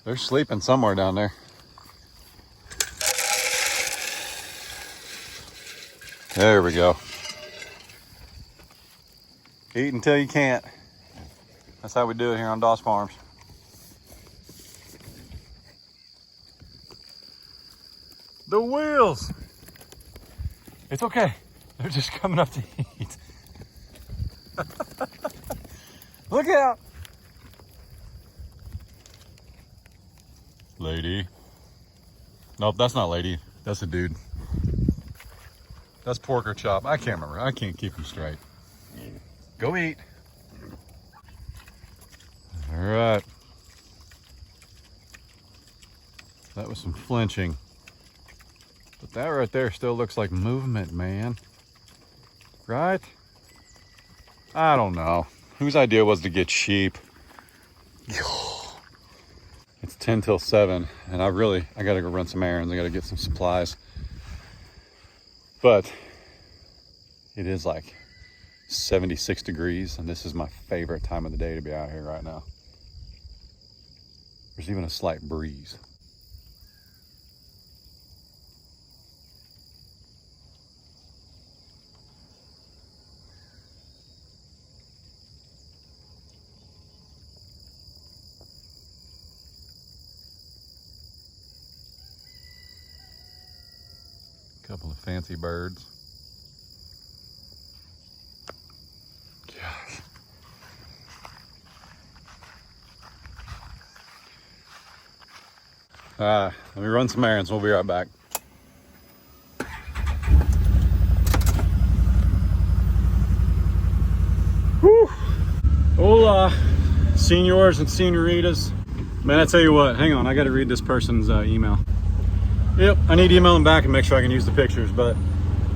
They're sleeping somewhere down there. There we go. Eat until you can't. That's how we do it here on Doss Farms. The wheels. It's okay. They're just coming up to eat. Look out. Lady. Nope, that's not lady. That's a dude. That's pork or chop. I can't remember. I can't keep them straight. Go eat. All right. That was some flinching. But that right there still looks like movement, man. Right? I don't know. Whose idea was to get sheep? It's 10 till 7, and I gotta go run some errands. I gotta get some supplies. But it is like 76 degrees, and this is my favorite time of the day to be out here right now. There's even a slight breeze. Couple of fancy birds. Gosh. Let me run some errands. We'll be right back. Whew. Hola, senors and senoritas. Man, I tell you what, hang on, I gotta read this person's email. Yep, I need to email them back and make sure I can use the pictures, but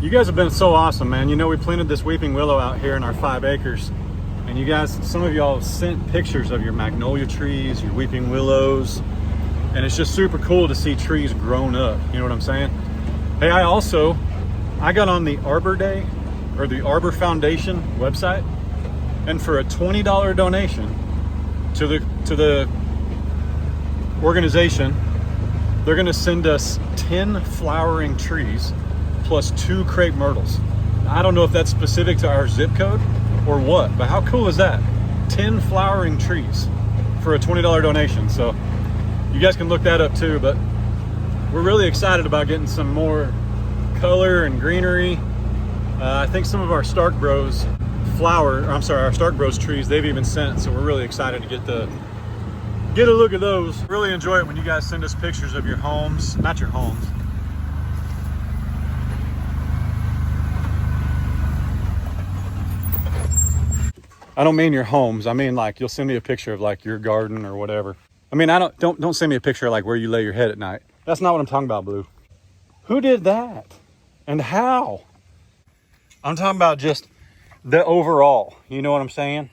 you guys have been so awesome, man. You know, we planted this weeping willow out here in our 5 acres, and you guys, some of y'all sent pictures of your magnolia trees, your weeping willows, and it's just super cool to see trees grown up, you know what I'm saying? Hey, I got on the Arbor Day, or the Arbor Foundation website, and for a $20 donation to the organization, they're gonna send us 10 flowering trees plus 2 crepe myrtles. I don't know if that's specific to our zip code or what, but how cool is that? 10 flowering trees for a $20 donation. So you guys can look that up too, but we're really excited about getting some more color and greenery. I think some of our Stark Bros our Stark Bros trees, they've even sent, so we're really excited to get a look at those. Really enjoy it when you guys send us pictures of your homes, not your homes. I don't mean your homes. I mean, like, you'll send me a picture of like your garden or whatever. I mean, don't send me a picture of like where you lay your head at night. That's not what I'm talking about, Blue. Who did that? And how? I'm talking about just the overall, you know what I'm saying?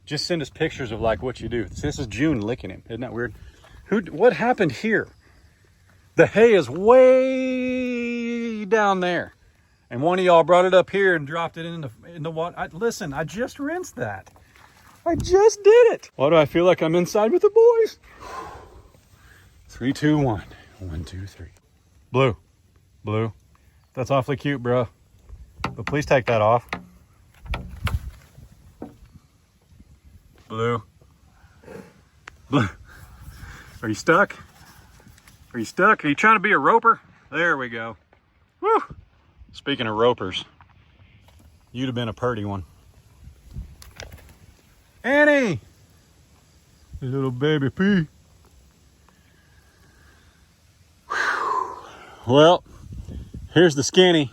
Just send us pictures of like what you do. This is June licking him. Isn't that weird? What happened here? The hay is way down there. And one of y'all brought it up here and dropped it in the water. Listen, I just rinsed that. I just did it. Why do I feel like I'm inside with the boys? 3, 2, 1. 1, 2, 3. Blue. That's awfully cute, bro. But please take that off. Blue. Are you stuck? Are you stuck? Are you trying to be a roper? There we go. Woo! Speaking of ropers, you'd have been a purty one. Annie! Little baby pea. Well, here's the skinny.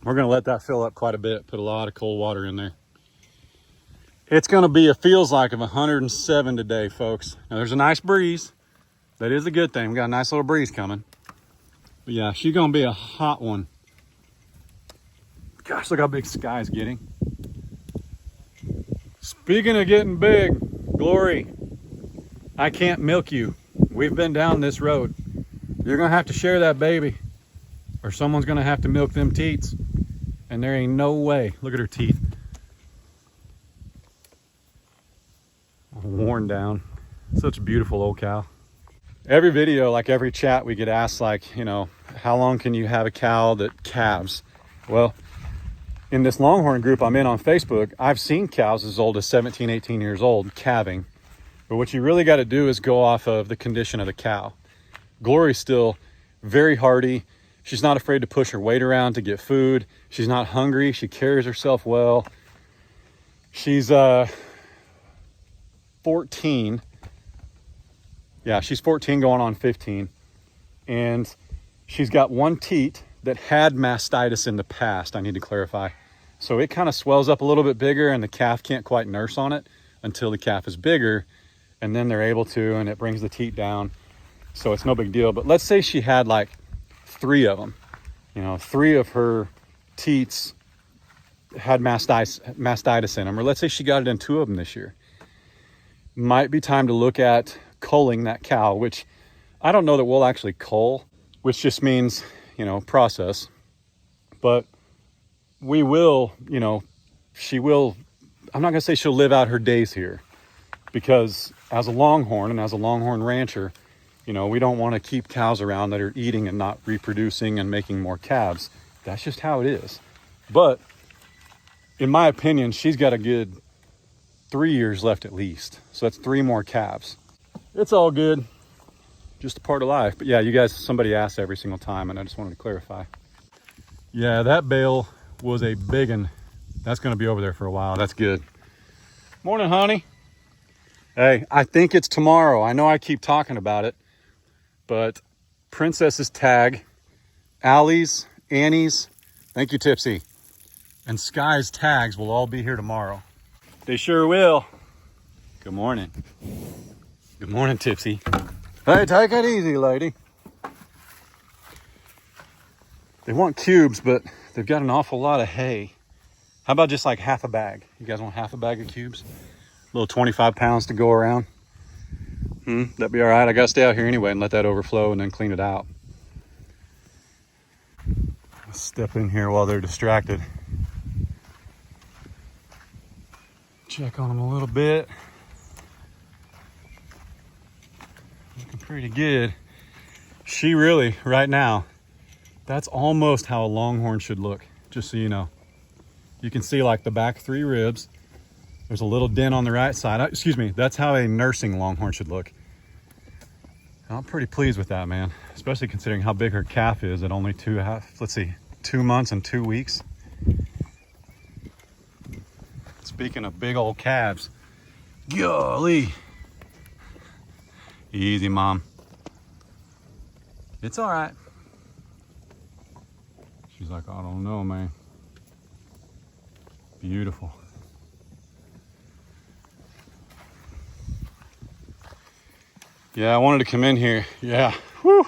We're gonna let that fill up quite a bit. Put a lot of cold water in there. It's gonna be feels like of 107 today, folks. Now there's a nice breeze. That is a good thing. We got a nice little breeze coming. But yeah, she's gonna be a hot one. Gosh, look how big Sky's getting. Speaking of getting big, Glory, I can't milk you. We've been down this road. You're gonna have to share that baby, or someone's gonna have to milk them teats. And there ain't no way. Look at her teeth. Worn down. Such a beautiful old cow. Every video, like every chat, we get asked like, you know, how long can you have a cow that calves? Well, in this Longhorn group I'm in on Facebook, I've seen cows as old as 17, 18 years old calving. But what you really got to do is go off of the condition of the cow. Glory's still very hardy. She's not afraid to push her weight around to get food. She's not hungry. She carries herself well. She's 14. Yeah, she's 14 going on 15. And she's got one teat that had mastitis in the past, I need to clarify. So it kind of swells up a little bit bigger and the calf can't quite nurse on it until the calf is bigger, and then they're able to, and it brings the teat down. So it's no big deal. But let's say she had like 3 of them. You know, 3 of her teats had mastitis in them. Or let's say she got it in 2 of them this year. Might be time to look at culling that cow, which I don't know that we'll actually cull, which just means, you know, process. But we will, you know, she will, I'm not gonna say she'll live out her days here, because as a Longhorn and as a Longhorn rancher, you know, we don't want to keep cows around that are eating and not reproducing and making more calves. That's just how it is. But in my opinion, she's got a good 3 years left at least. So that's 3 more calves. It's all good. Just a part of life. But yeah, you guys, somebody asks every single time, and I just wanted to clarify. Yeah, that bale was a big one. That's going to be over there for a while. That's good. Morning, honey. Hey, I think it's tomorrow. I know I keep talking about it, but Princess's tag, Allie's, Annie's, thank you, Tipsy, and Sky's tags will all be here tomorrow. They sure will. Good morning. Good morning, Tipsy. Hey, take it easy, lady. They want cubes, but they've got an awful lot of hay. How about just like half a bag? You guys want half a bag of cubes? A little 25 pounds to go around. That'd be all right. I gotta stay out here anyway and let that overflow and then clean it out. Let's step in here while they're distracted. Check on them a little bit. Looking pretty good. She really, right now, that's almost how a Longhorn should look, just so you know. You can see like the back 3 ribs. There's a little dent on the right side. Excuse me, that's how a nursing Longhorn should look. I'm pretty pleased with that, man. Especially considering how big her calf is at only 2 months and 2 weeks. Speaking of big old calves, golly. Easy, Mom. It's all right. She's like, I don't know, man. Beautiful. Yeah, I wanted to come in here. Yeah, whoo,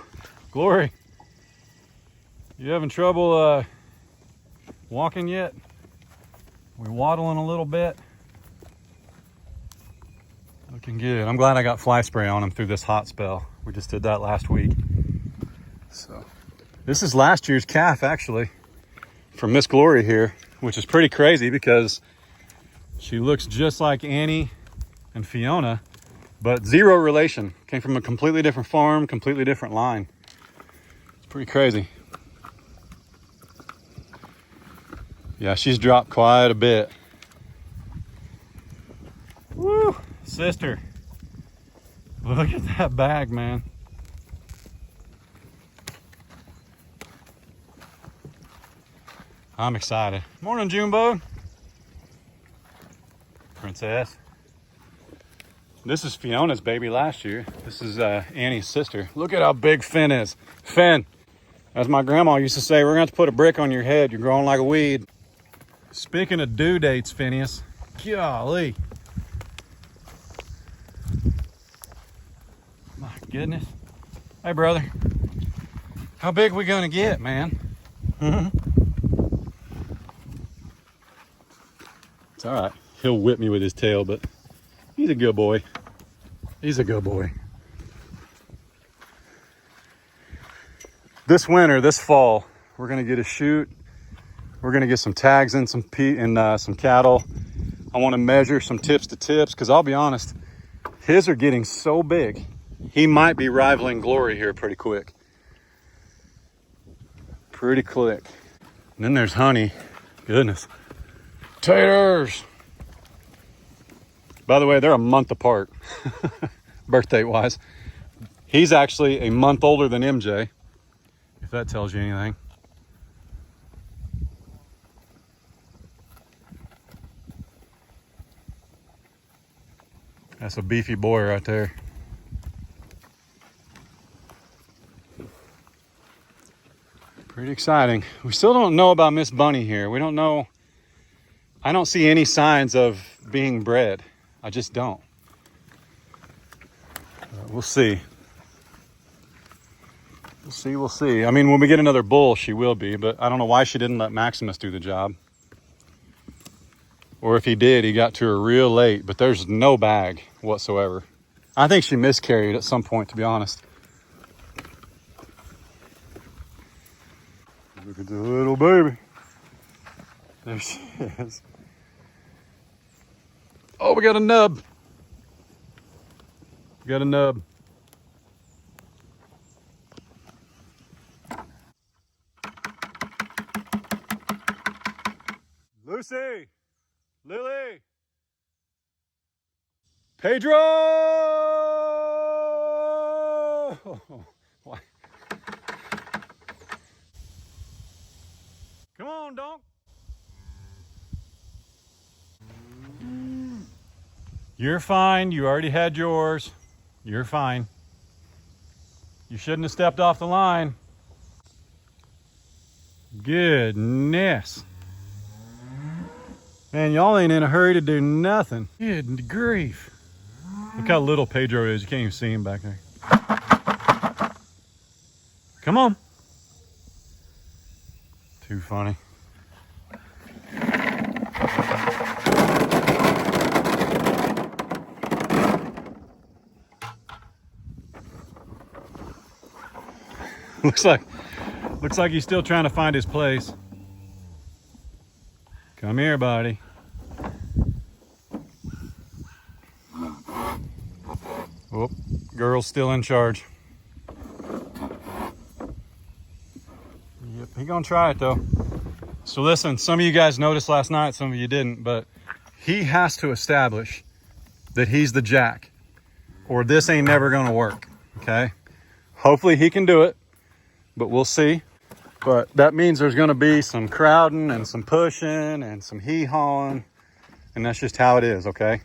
Glory. You having trouble walking yet? We're waddling a little bit. Looking good. I'm glad I got fly spray on him through this hot spell. We just did that last week. So this is last year's calf, actually, from Miss Glory here, which is pretty crazy because she looks just like Annie and Fiona, but 0 relation. Came from a completely different farm, completely different line. It's pretty crazy. Yeah, she's dropped quite a bit. Woo, sister. Look at that bag, man. I'm excited. Morning, Junebug. Princess. This is Fiona's baby last year. This is Annie's sister. Look at how big Finn is. Finn, as my grandma used to say, we're going to have to put a brick on your head. You're growing like a weed. Speaking of due dates, Phineas, golly. My goodness. Hey, brother. How big we going to get, man? It's all right. He'll whip me with his tail, but he's a good boy. He's a good boy. This winter, this fall, we're gonna get a chute. We're gonna get some tags in some cattle. I want to measure some tips to tips because I'll be honest, his are getting so big He might be rivaling Glory here pretty quick. Pretty quick. And then there's Honey. Goodness. Taters! By the way, they're a month apart, birthday-wise. He's actually a month older than MJ, if that tells you anything. That's a beefy boy right there. Pretty exciting. We still don't know about Miss Bunny here. We don't know. I don't see any signs of being bred. I just don't. We'll see. We'll see. I mean, when we get another bull, she will be, but I don't know why she didn't let Maximus do the job. Or if he did, he got to her real late, but there's no bag whatsoever. I think she miscarried at some point, to be honest. Look at the little baby. There she is. Oh, we got a nub. We got a nub. Lucy, Lily, Pedro. Why? Come on, donk. You're fine. You already had yours. You're fine. You shouldn't have stepped off the line. Goodness. Man, y'all ain't in a hurry to do nothing. Good grief. Look how little Pedro is. You can't even see him back there. Come on. Too funny. Looks like he's still trying to find his place. Come here, buddy. Oh, girl's still in charge. Yep, he gonna try it though. So listen, some of you guys noticed last night, some of you didn't, but he has to establish that he's the jack, or this ain't never gonna work, okay? Hopefully he can do it, but we'll see. But that means there's gonna be some crowding and some pushing and some hee-hawing, and that's just how it is, okay?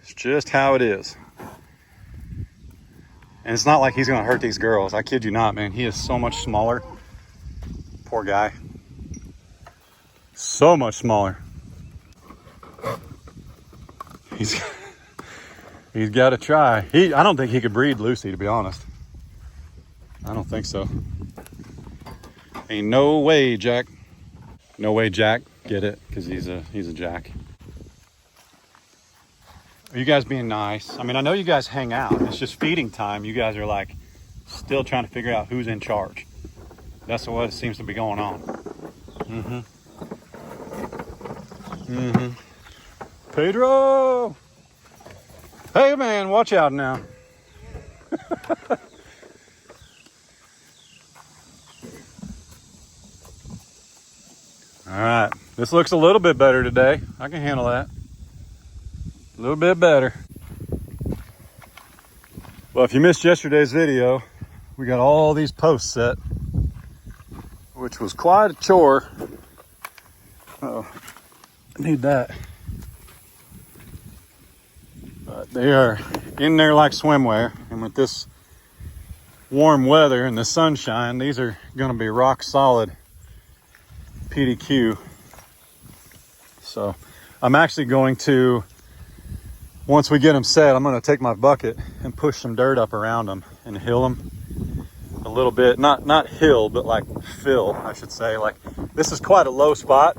It's just how it is. And it's not like he's gonna hurt these girls. I kid you not, man. He is so much smaller. Poor guy. So much smaller. He's got to try. I don't think he could breed Lucy, to be honest. I don't think so. Ain't no way, Jack. No way, Jack. Get it? Because he's a Jack. Are you guys being nice? I mean, I know you guys hang out. It's just feeding time. You guys are like still trying to figure out who's in charge. That's what seems to be going on. Pedro! Hey, man, watch out now. All right, this looks a little bit better today. I can handle that. A little bit better. Well, if you missed yesterday's video, we got all these posts set, which was quite a chore. Uh-oh, I need that. But they are in there like swimwear, and with this warm weather and the sunshine, these are gonna be rock solid PDQ. So I'm actually going to, once we get them set, I'm gonna take my bucket and push some dirt up around them and hill them a little bit. Not hill, but like fill, I should say. Like, this is quite a low spot.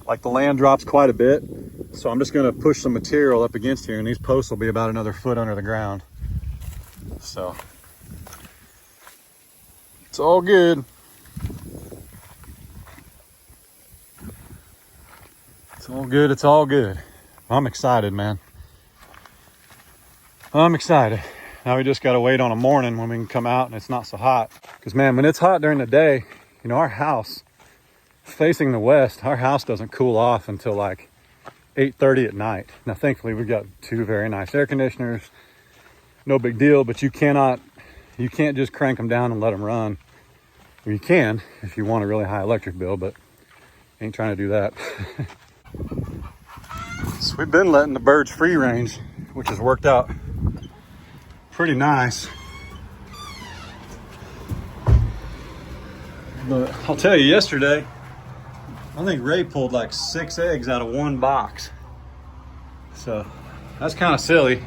Like, the land drops quite a bit. So I'm just gonna push some material up against here, and these posts will be about another foot under the ground. So it's all good. It's all good, it's all good. I'm excited, man. I'm excited. Now we just got to wait on a morning when we can come out and it's not so hot. Because man, when it's hot during the day, you know, our house facing the west, our house doesn't cool off until like 8:30 at night. Now, thankfully, we've got 2 very nice air conditioners. No big deal, but you can't just crank them down and let them run. Well, you can if you want a really high electric bill, but ain't trying to do that. So we've been letting the birds free range, which has worked out pretty nice. But I'll tell you, yesterday, I think Ray pulled like 6 eggs out of 1 box. So that's kind of silly,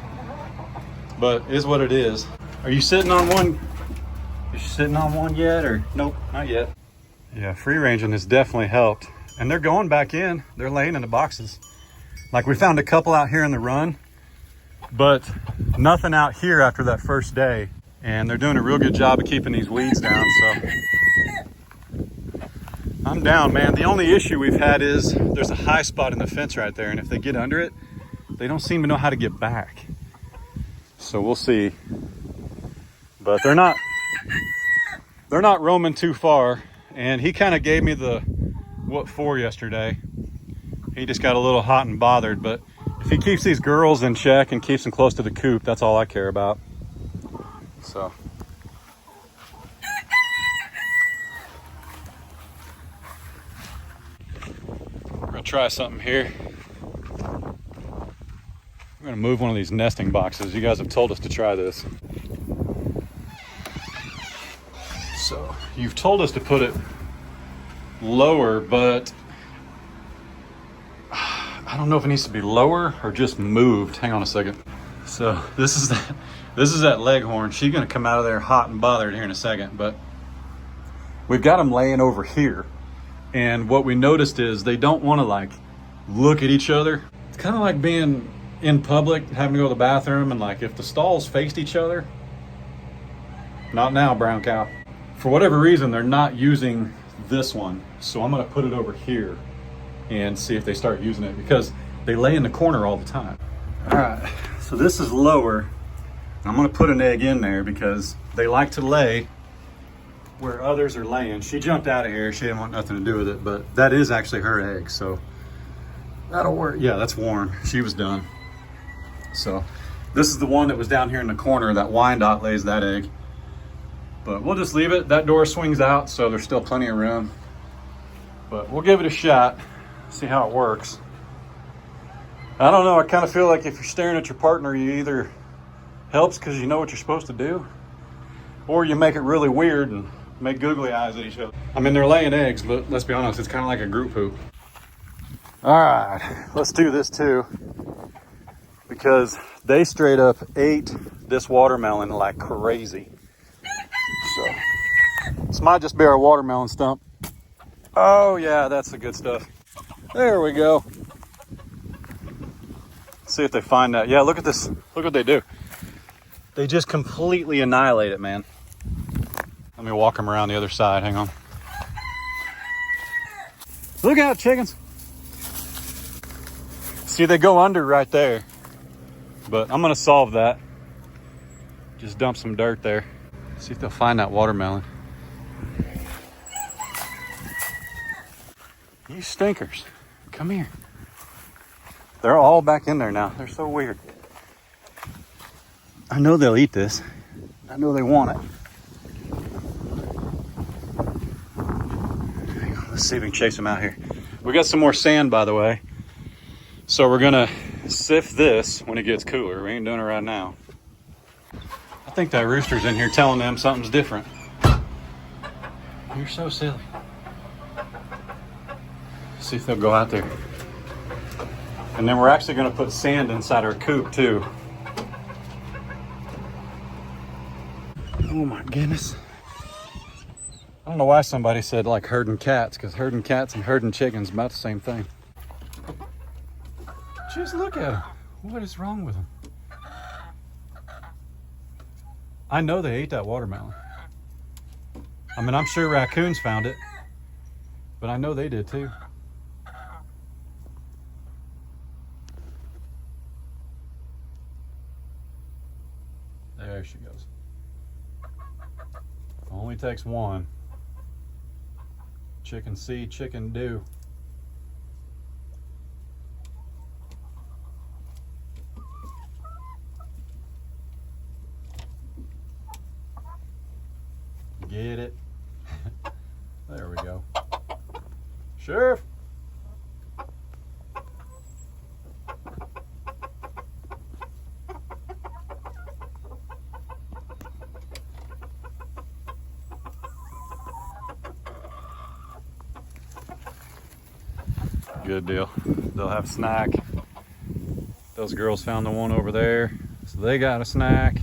but is what it is. Are you sitting on one? You sitting on one yet, or nope, not yet? Yeah, free ranging has definitely helped. And they're going back in. They're laying in the boxes. Like we found a couple out here in the run, but nothing out here after that first day. And they're doing a real good job of keeping these weeds down, so. I'm down, man. The only issue we've had is there's a high spot in the fence right there, and if they get under it, they don't seem to know how to get back. So we'll see. But they're not roaming too far, and he kind of gave me the what for yesterday. He just got a little hot and bothered, but if he keeps these girls in check and keeps them close to the coop, that's all I care about. So we're gonna try something here. We're gonna move one of these nesting boxes. You guys have told us to try this. So you've told us to put it lower, but I don't know if it needs to be lower or just moved. Hang on a second. So this is that leghorn. She's gonna come out of there hot and bothered here in a second, but we've got them laying over here. And what we noticed is they don't want to like look at each other. It's kind of like being in public, having to go to the bathroom, and like if the stalls faced each other, not now, brown cow. For whatever reason, they're not using this one. So I'm gonna put it over here and see if they start using it, because they lay in the corner all the time. All right, so this is lower. I'm gonna put an egg in there because they like to lay where others are laying. She jumped out of here. She didn't want nothing to do with it, but that is actually her egg, so that'll work. Yeah, that's Warren. She was done. So this is the one that was down here in the corner. That Wyandotte lays that egg. But we'll just leave it. That door swings out, so there's still plenty of room. But we'll give it a shot, see how it works. I don't know, I kind of feel like if you're staring at your partner, you either helps because you know what you're supposed to do, or you make it really weird and make googly eyes at each other. I mean, they're laying eggs, but let's be honest, it's kind of like a group poop. All right, let's do this too, because they straight up ate this watermelon like crazy. So this might just be our watermelon stump. Oh yeah, that's the good stuff. There we go. See if they find that. Yeah, look at this. Look what they do. They just completely annihilate it, man. Let me walk them around the other side. Hang on. Look out, chickens. See, they go under right there. But I'm going to solve that. Just dump some dirt there. See if they'll find that watermelon. You stinkers. Come here. They're all back in there now. They're so weird. I know they'll eat this. I know they want it. Hang on, let's see if we can chase them out here. We got some more sand, by the way. So we're gonna sift this when it gets cooler. We ain't doing it right now. I think that rooster's in here telling them something's different. You're so silly. See if they'll go out there. And then we're actually gonna put sand inside our coop too. Oh my goodness. I don't know why somebody said like herding cats, because herding cats and herding chickens about the same thing. Just look at them. What is wrong with them? I know they ate that watermelon. I mean, I'm sure raccoons found it, but I know they did too. There she goes. Only takes one. Chicken see, chicken do. Get it? There we go. Sheriff! Good deal. They'll have a snack. Those girls found the one over there, so they got a snack.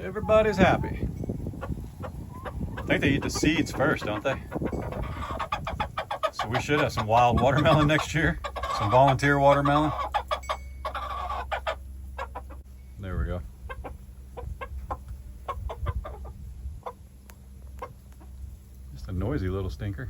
Everybody's happy. I think they eat the seeds first, don't they? So we should have some wild watermelon next year. Some volunteer watermelon. There we go. Just a noisy little stinker.